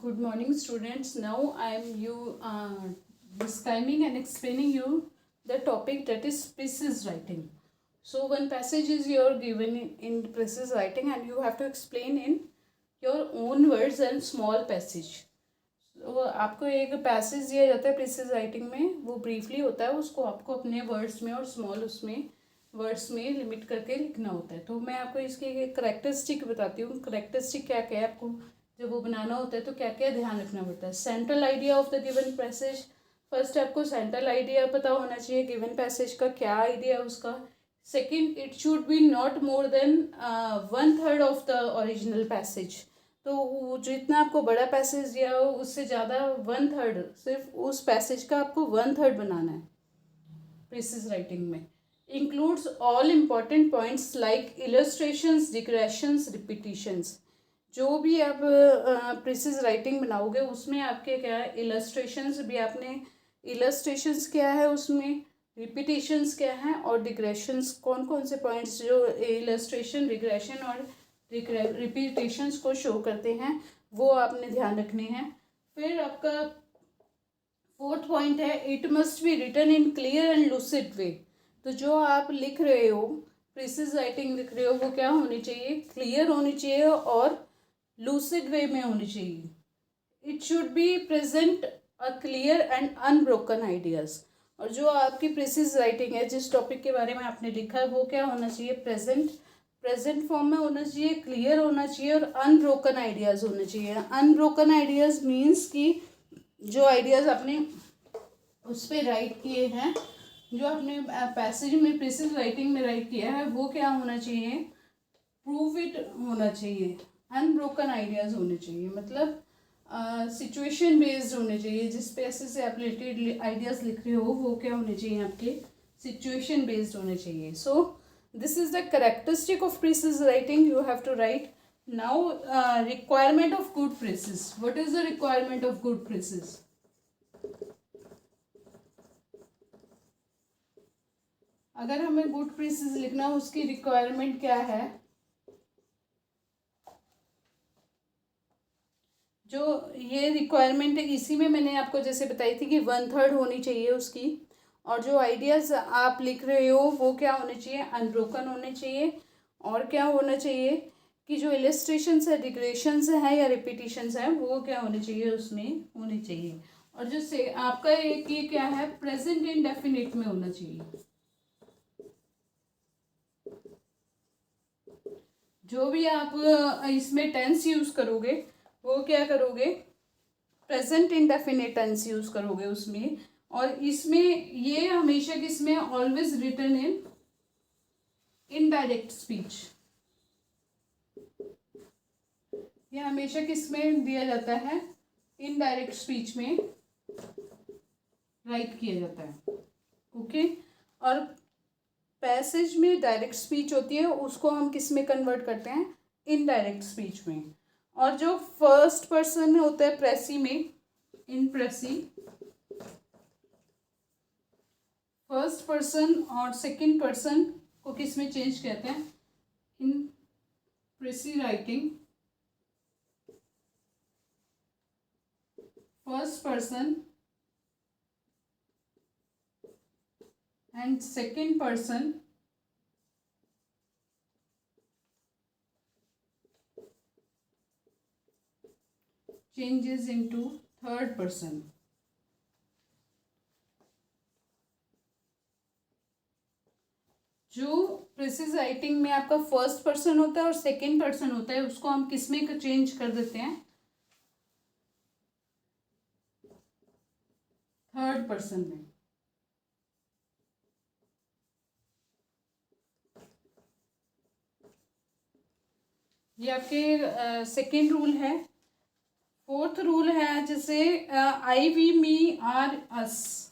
Good morning, students. Now I am describing and explaining you the topic that is precise writing. So one passage is your given in precise writing, and you have to explain in your own words and small passage. तो आपको एक passage दिया जाता है precis writing में, वो briefly होता है, उसको आपको अपने वर्ड्स में और स्मॉल उसमें वर्ड्स में लिमिट करके लिखना होता है. तो मैं आपको इसकी एक करेक्टरिस्टिक बताती हूँ. करेक्टरिस्टिक क्या क्या है, आपको जब वो बनाना होता है तो क्या क्या ध्यान रखना पड़ता है. Central idea of the given passage. First आपको सेंट्रल आइडिया पता होना चाहिए गिवन पैसेज का, क्या आइडिया है उसका. Second, it should be not more than 1/3 of the original passage. तो जितना आपको बड़ा पैसेज दिया हो उससे ज़्यादा 1/3, सिर्फ उस पैसेज का आपको 1/3 बनाना है प्रीसिज राइटिंग में. Includes all important points like illustrations, digressions, repetitions. जो भी आप प्रीसिज राइटिंग बनाओगे उसमें आपके क्या है, इलस्ट्रेशंस भी आपने, इलस्ट्रेशंस क्या है उसमें, रिपीटिशंस क्या है और डिग्रेशंस, कौन कौन से पॉइंट्स जो इलस्ट्रेशन, रिग्रेशन और रिपीटेशंस को शो करते हैं वो आपने ध्यान रखने हैं. फिर आपका फोर्थ पॉइंट है, it must be written in clear and lucid way. तो जो आप लिख रहे हो, प्रीसिज राइटिंग लिख रहे हो, वो क्या होनी चाहिए, क्लियर होनी चाहिए और लूसिड वे में होनी चाहिए. It should be present a clear and unbroken ideas. और जो आपकी प्रीसिज राइटिंग है, जिस टॉपिक के बारे में आपने लिखा है, वो क्या होना चाहिए, प्रेजेंट फॉर्म में होना चाहिए, क्लियर होना चाहिए और अनब्रोकन आइडियाज़ होने चाहिए. अनब्रोकन आइडियाज़ मीन्स कि जो आइडियाज़ आपने उस पर राइट किए हैं, जो आपने पैसेज में प्रीसिज राइटिंग में राइट किया है, वो क्या होना चाहिए, प्रूव इट होना चाहिए. अनब्रोकन आइडियाज़ होने चाहिए, मतलब सिचुएशन बेस्ड होने चाहिए. जिस पैसेज से आप रिलेटेड आइडियाज़ लिख रहे हो वो क्या होने चाहिए, आपके सिचुएशन बेस्ड होने चाहिए. सो this is the characteristic of precise writing. You have to write. Now requirement of good precise. What is the requirement of good precise? अगर हमें गुड प्रीसिज लिखना हो, उसकी रिक्वायरमेंट क्या है. जो ये रिक्वायरमेंट है, इसी में मैंने आपको जैसे बताई थी कि 1/3 होनी चाहिए उसकी. और जो आइडियाज़ आप लिख रहे हो वो क्या होने चाहिए, अनब्रोकन होने चाहिए. और क्या होना चाहिए कि जो इलस्ट्रेशंस है, डिग्रेशंस है या रिपीटिशंस है, वो क्या होने चाहिए, उसमें होने चाहिए. और जो से आपका एक ये क्या है, प्रेजेंट इंडेफिनिट में होना चाहिए. जो भी आप इसमें टेंस यूज़ करोगे वो क्या करोगे, प्रेजेंट इंडेफिनिट टेंस यूज़ करोगे उसमें. और इसमें ये हमेशा किसमें, always written in indirect speech. ये हमेशा किसमें दिया जाता है, इनडायरेक्ट स्पीच में राइट किया जाता है. ओके. और पैसेज में डायरेक्ट स्पीच होती है, उसको हम किस में कन्वर्ट करते हैं, इनडायरेक्ट स्पीच में. और जो फर्स्ट पर्सन होता है प्रेसी में, इन प्रेसी, फर्स्ट पर्सन और सेकंड पर्सन को किस में चेंज कहते हैं, in precis writing. First person and second person changes into third person. जो प्रीसिज राइटिंग में आपका फर्स्ट पर्सन होता है और सेकंड पर्सन होता है, उसको हम किस में चेंज कर देते हैं, थर्ड पर्सन में. ये आपके सेकेंड रूल है. फोर्थ रूल है जैसे I, we, me, our, us.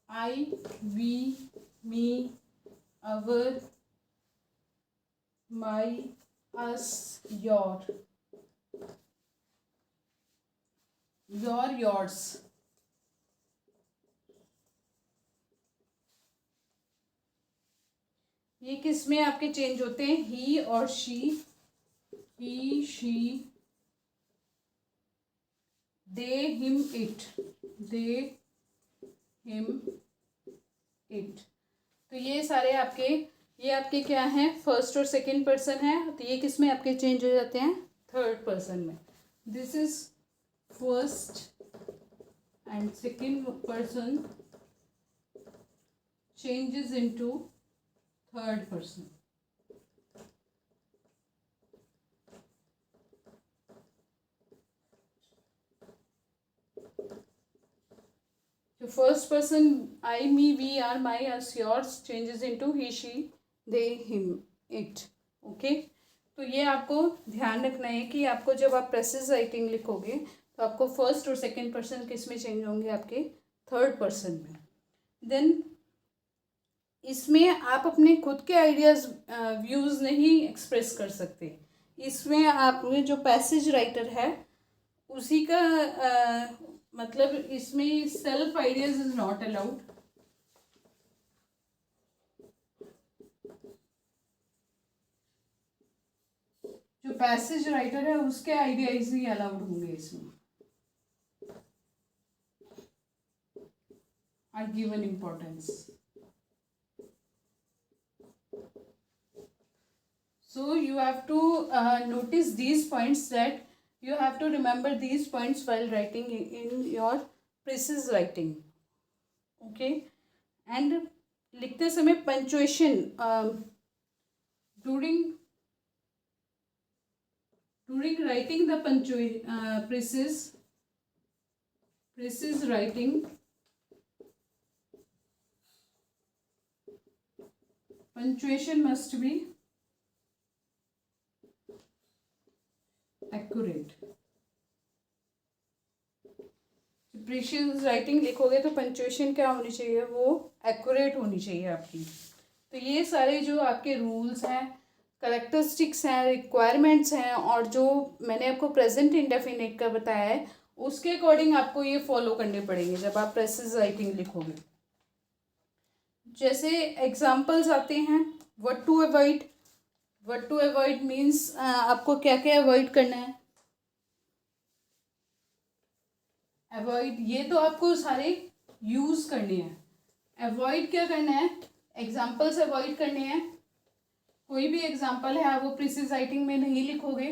I, we, me, our, my, us, your. Yours. ये किस में आपके चेंज होते हैं? ही और she, he she, they him it, they him it. तो ये सारे आपके, ये आपके क्या हैं? फर्स्ट और सेकंड पर्सन है। तो ये किस में आपके चेंज हो जाते हैं? थर्ड पर्सन में। This is first and second person changes into third person. तो first person I, me, we, our, my, us, yours changes into he, she, they, him, it. Okay, तो ये आपको ध्यान रखना है कि आपको जब आप प्रेसिज राइटिंग लिखोगे तो आपको फर्स्ट और सेकंड पर्सन किस में चेंज होंगे? आपके थर्ड पर्सन में। देन इसमें आप अपने खुद के आइडियाज़ व्यूज़ नहीं एक्सप्रेस कर सकते। इसमें आप जो पैसेज राइटर है उसी का मतलब इसमें self ideas is not allowed. जो पैसेज राइटर है उसके आइडियाज ही अलाउड होंगे इसमें, are given importance. So you have to notice these points, that you have to remember these points while writing in your precise writing. Okay, and लिखते समय punctuation during writing the precise writing, punctuation must be accurate. Precious writing लिखोगे तो punctuation क्या होनी चाहिए? वो accurate होनी चाहिए आपकी। तो ये सारे जो आपके रूल्स हैं, करेक्टरिस्टिक्स हैं, रिक्वायरमेंट्स हैं, और जो मैंने आपको प्रेजेंट इंडेफिनिट का बताया है उसके अकॉर्डिंग आपको ये फॉलो करने पड़ेंगे जब आप प्रेसिज राइटिंग लिखोगे। जैसे एग्जाम्पल्स आते हैं, what to avoid. What to avoid means आपको क्या क्या अवॉइड करना है? अवॉइड, ये तो आपको सारे यूज करने हैं। अवॉइड क्या करना है? एग्जाम्पल्स अवॉइड करने हैं। कोई भी एग्जाम्पल है आप वो प्रीसिज राइटिंग में नहीं लिखोगे।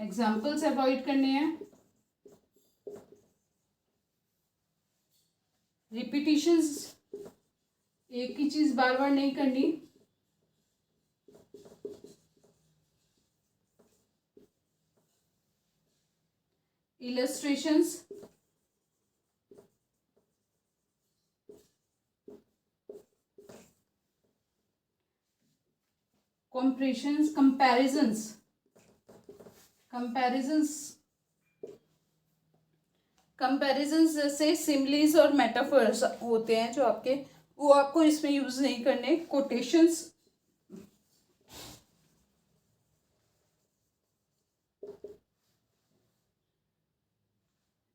एग्जाम्पल्स अवॉइड करने हैं। रिपीटिशंस, एक ही चीज बार बार नहीं करनी। इलस्ट्रेशंस, कंपैरिजंस, कंपैरिजंस जैसे सिमिलीज और मेटाफर्स होते हैं जो आपके, वो आपको इसमें यूज नहीं करने। कोटेशंस,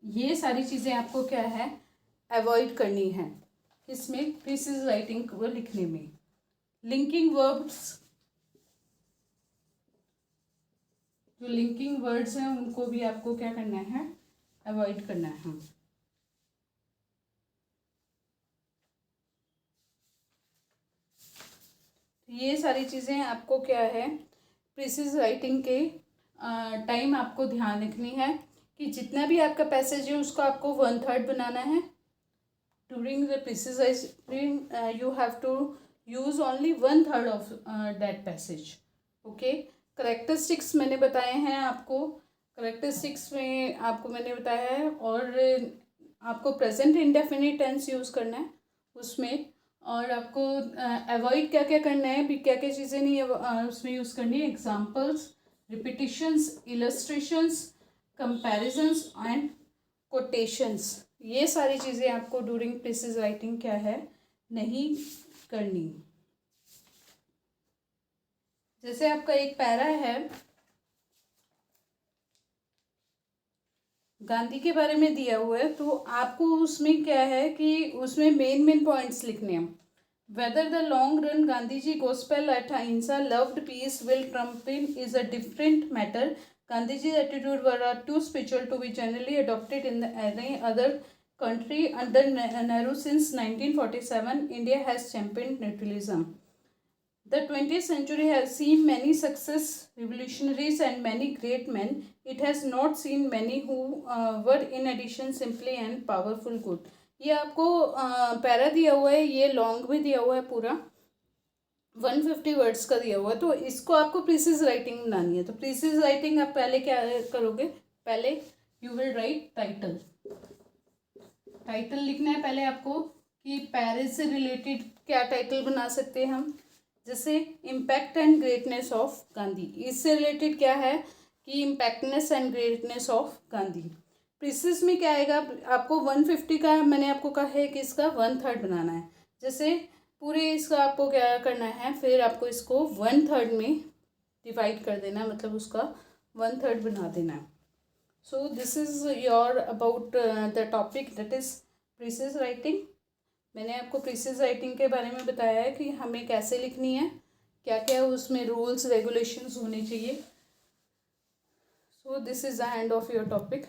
ये सारी चीजें आपको क्या है? अवॉइड करनी है इसमें प्रीसिज राइटिंग को लिखने में। लिंकिंग वर्ब्स, जो लिंकिंग वर्ड्स हैं उनको भी आपको क्या करना है? अवॉइड करना है। ये सारी चीज़ें आपको क्या है? प्रीसिज राइटिंग के टाइम आपको ध्यान रखनी है कि जितना भी आपका पैसेज है उसको आपको 1/3 बनाना है। During the precis writing you have to use only 1/3 of that passage. Okay, characteristics मैंने बताए हैं आपको। करेक्टरिस्टिक्स में आपको मैंने बताया है, और आपको प्रेजेंट इंडेफिनिट टेंस यूज़ करना है उसमें, और आपको अवॉइड क्या क्या करना है भी, क्या क्या चीज़ें नहीं उसमें यूज़ करनी है। Examples, repetitions, illustrations, comparisons and quotations, ये सारी चीज़ें आपको ड्यूरिंग प्रीसिज राइटिंग क्या है? नहीं करनी। जैसे आपका एक पैरा है गांधी के बारे में दिया हुआ है, तो आपको उसमें क्या है कि उसमें मेन पॉइंट्स लिखने हैं। Whether the long run Gandhi ji gospel at अहिंसा loved peace will trump in is a different matter. Gandhi's attitude were too spiritual to be generally adopted in any other country. Under Nehru since 1947, India has championed neutralism. The 20th century has seen many success revolutionaries and many great men. It has not seen many who were in addition simply and powerful good. ये आपको para दिया हुआ है, ये long भी दिया हुआ है, पूरा 150 वर्ड्स का दिया हुआ है। तो इसको आपको प्रीसिज राइटिंग बनानी है। तो प्रीसिज राइटिंग आप पहले क्या करोगे, पहले you will write title. Title लिखना है पहले आपको कि पैरे से रिलेटेड क्या टाइटल बना सकते हैं हम। जैसे impact and greatness of Gandhi, इससे रिलेटेड क्या है कि impactness and greatness of Gandhi. Precis में क्या आएगा, आपको 150 का मैंने आपको कहा है कि इसका 1/3 बनाना है। जैसे पूरे इसका आपको क्या करना है, फिर आपको इसको 1/3 में डिवाइड कर देना है, मतलब उसका 1/3 बना देना है। So this is your about the topic that is precis writing. मैंने आपको प्रीसिस राइटिंग के बारे में बताया है कि हमें कैसे लिखनी है, क्या क्या उसमें रूल्स रेगुलेशंस होने चाहिए। So this is the end of your topic.